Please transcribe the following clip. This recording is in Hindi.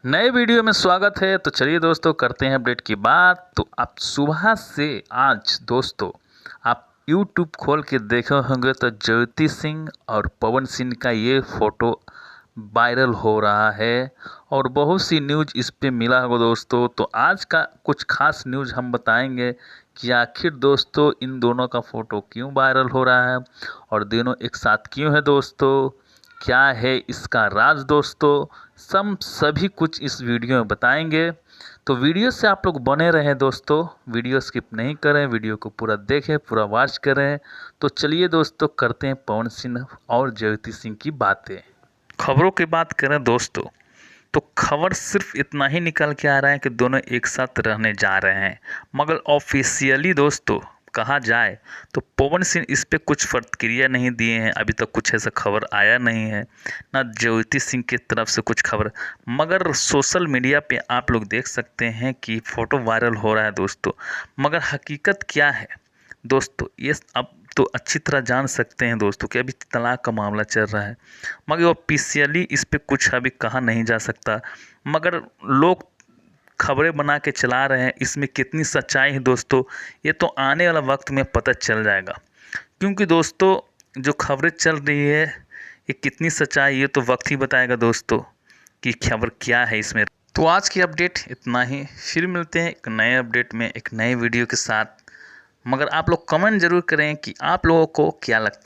नए वीडियो में स्वागत है। तो चलिए दोस्तों करते हैं अपडेट की बात। तो आप सुबह से आज दोस्तों आप YouTube खोल के देखे होंगे तो ज्योति सिंह और पवन सिंह का ये फ़ोटो वायरल हो रहा है और बहुत सी न्यूज़ इस पे मिला होगा दोस्तों। तो आज का कुछ खास न्यूज़ हम बताएंगे कि आखिर दोस्तों इन दोनों का फ़ोटो क्यों वायरल हो रहा है और दोनों एक साथ क्यों है दोस्तों, क्या है इसका राज दोस्तों, सभी कुछ इस वीडियो में बताएंगे। तो वीडियो से आप लोग बने रहें दोस्तों, वीडियो स्किप नहीं करें, वीडियो को पूरा देखें, पूरा वॉच करें। तो चलिए दोस्तों करते हैं पवन सिंह और ज्योति सिंह की बातें। खबरों की बात करें दोस्तों तो खबर सिर्फ इतना ही निकल के आ रहा है कि दोनों एक साथ रहने जा रहे हैं, मगर ऑफिशियली दोस्तों कहा जाए तो पवन सिंह इस पे कुछ प्रतिक्रिया नहीं दिए हैं। अभी तक कुछ ऐसा खबर आया नहीं है, ना ज्योति सिंह की तरफ से कुछ खबर। मगर सोशल मीडिया पे आप लोग देख सकते हैं कि फ़ोटो वायरल हो रहा है दोस्तों। मगर हकीकत क्या है दोस्तों, ये अब तो अच्छी तरह जान सकते हैं दोस्तों कि अभी तलाक का मामला चल रहा है, मगर ऑफिशियली इस पे कुछ अभी कहा नहीं जा सकता। मगर लोग खबरें बना के चला रहे हैं, इसमें कितनी सच्चाई है दोस्तों ये तो आने वाला वक्त में पता चल जाएगा। क्योंकि दोस्तों जो खबरें चल रही है ये कितनी सच्चाई ये तो वक्त ही बताएगा दोस्तों कि खबर क्या है इसमें। तो आज की अपडेट इतना ही, फिर मिलते हैं एक नए अपडेट में एक नए वीडियो के साथ। मगर आप लोग कमेंट ज़रूर करें कि आप लोगों को क्या लगता है।